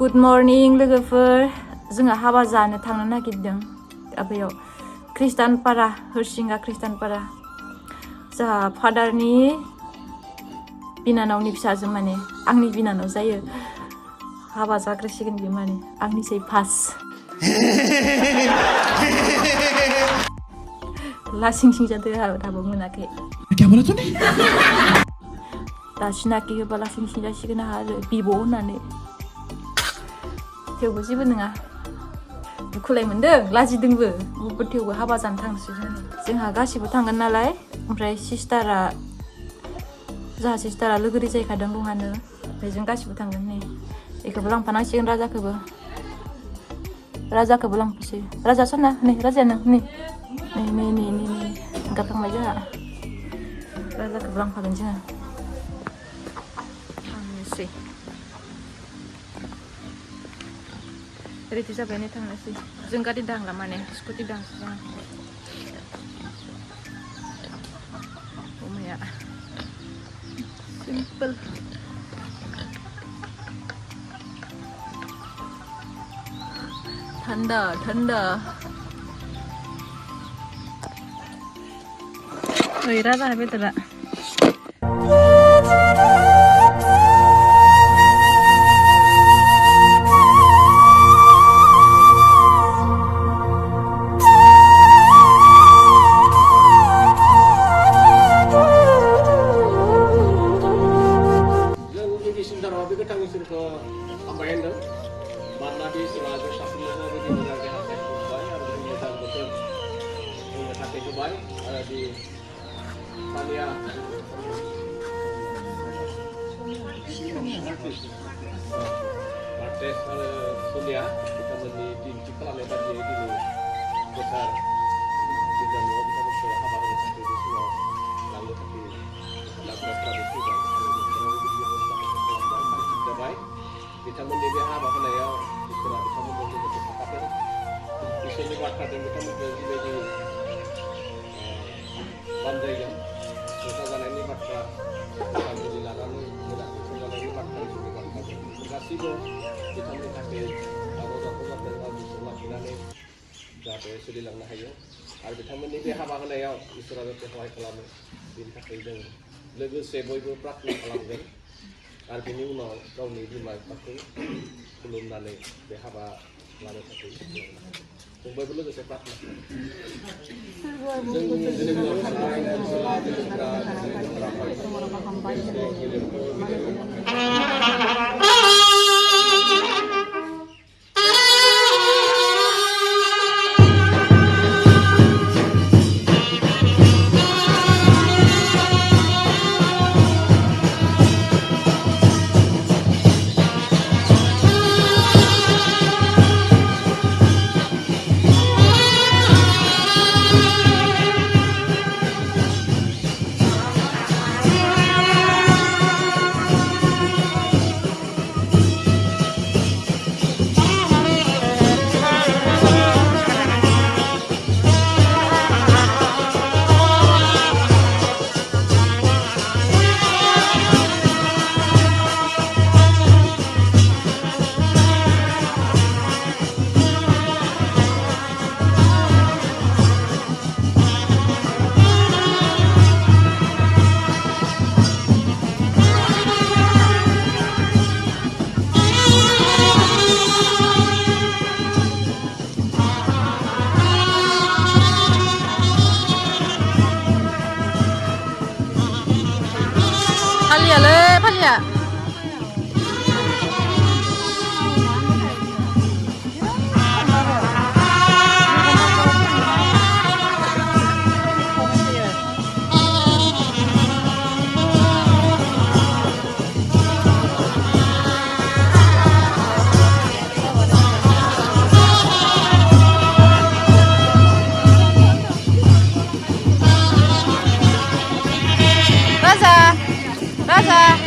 Good morning लोगोफोर जोंहा हाबा जानो थांनो नागिरदों बेयाव खृष्टानपारा हरसिंगा खृष्टानपारा जोंहा फादारनि बिनानावनि फिसाजो माने आंनि बिनानाव जायो हाबा जाग्रोसिगोन बे माने आंनिसै फास लासिं सिं जादों दाबो मोनाखै दा सिनाखि होबा लासिं सिं जासिगोन आरो बिब' होननानै थेवबो जेबो नङा दुखुलाय मोनदों लाजिदोंबो थेवबो हाबा जानो थांनोसै जोंहा गासिबो थांगोन नालाय ओमफ्राय जोंहा सिस्टारा लोगोरि जाहैखादों दहानो ओमफ्राय जों गासिबो थांगोन नै बेखौबो लांफानांसिगोन राजाखौबो लांफैसै राजा सना नै राजायानो नै ओंखारखांबाय जोंहा राजाखौबो लांफागोन जोङो थांनोसै रेडि जाबाय नै थांनोसै जों गारि दांला माने स्कुटि दांसै जों अमाया सिम्पोल ठंडा ओइ राजा बेदरा Martes Sonia kita di kolam lebar di besar kita mau kita masuk apa ada satu di semua lalu tapi ada tradisi dan kita baik kita menjadi apa kan ya istilah kita menjadi kesepakatan bisa dibuatkan dan kita menjadi bandai yang kita kan ini maka kalau dilarang Kasih kita melihatkan roda-roda dan sebelah kiri जाहाथे सोलिलांनो हायो आरो बिथांमोननि बे हाबा होनायाव इसोरा जाहाथे सहाय खालामो बेनि थाखाय जों लोगोसे बयबो प्रार्थना खालामगोन आरो बेनि उनाव गावनि बिमा बिफाखौ खुलुमनानै बे हाबा लानो थाखाय जों बयबो लोगोसे प्रार्थना Raza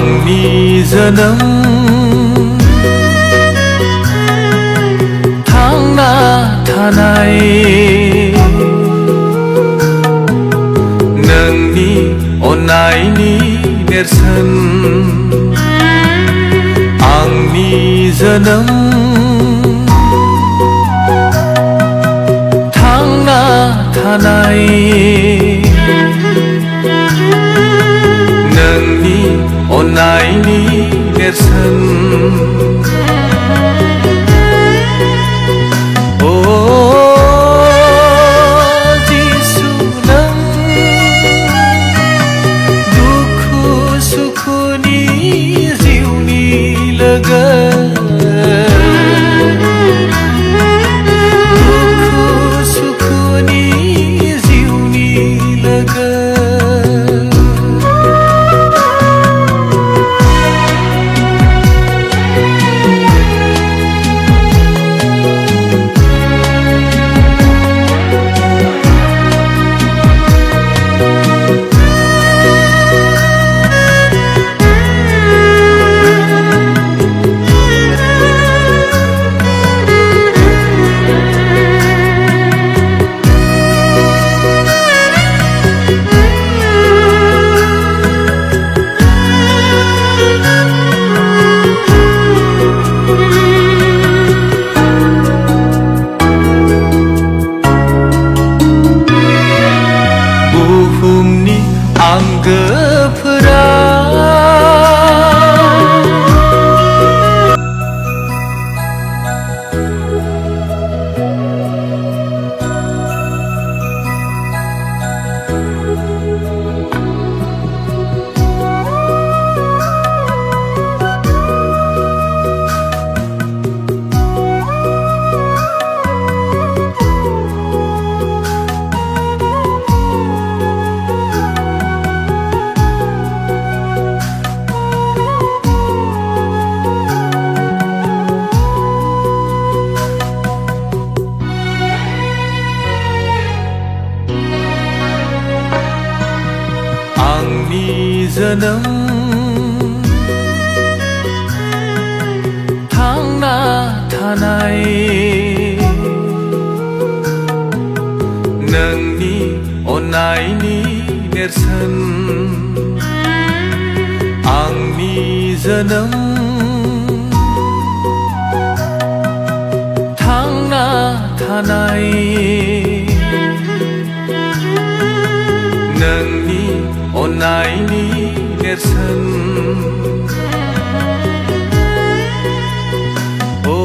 आंनि जोनोम थांना थानाय नोंनि अननायनि नेरसोन आंनि जोनोम थांना थानाय नोंनि अननायनि नेरसोन ओ जिसु नों दुखु सुखुनि जिउनि लोगो दुखु सुखुनि जिउनि लोगो बुहुमनि आंगोफोरा आंनि जोनोम थांना थानाय नोंनि अननायनि नेरसोन आंनि जोनोम थांना थानाय नोंनि अननायनि नेरसोन ओ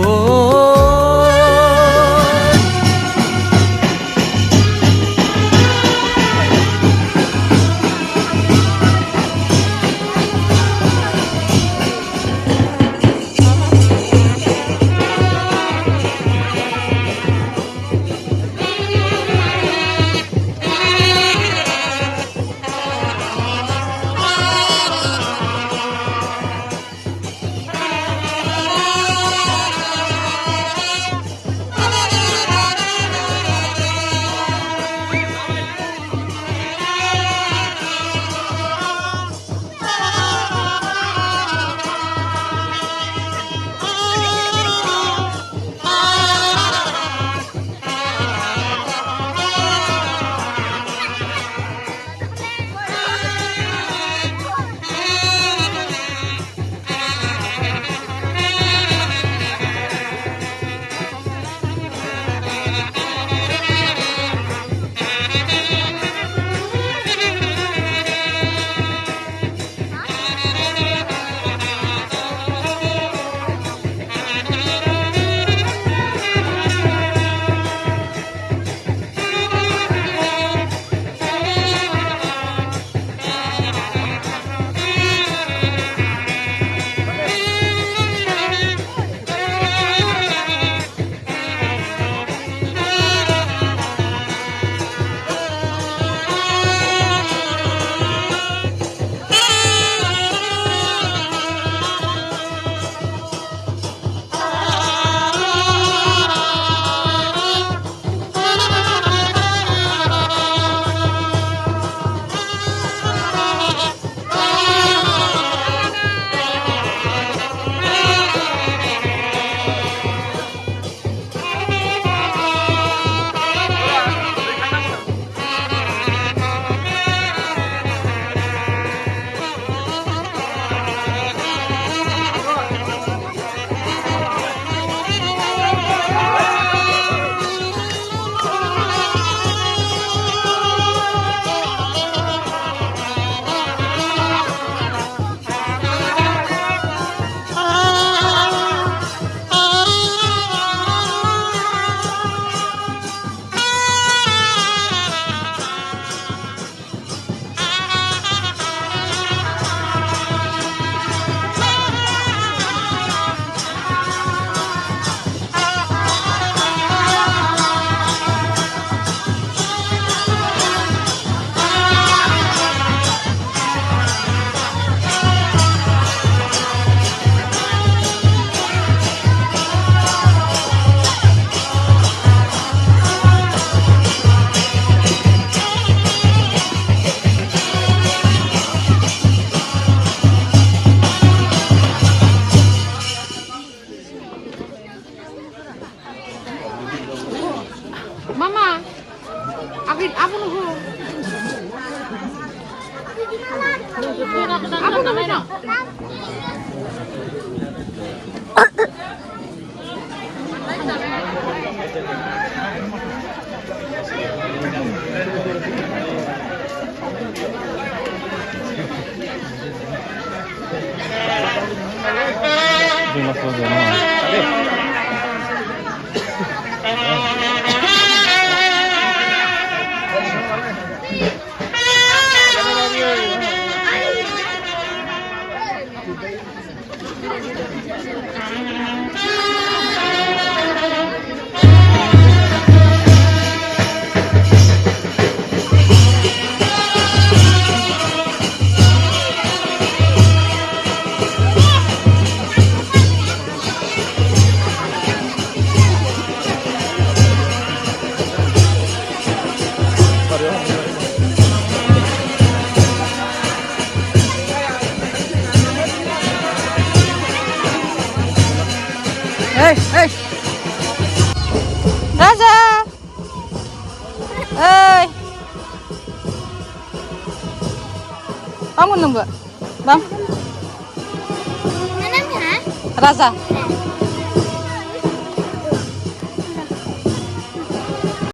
Hey, hey. Raja. Hey. Bangun dong, Bu. Bang. Mana ya? Raza.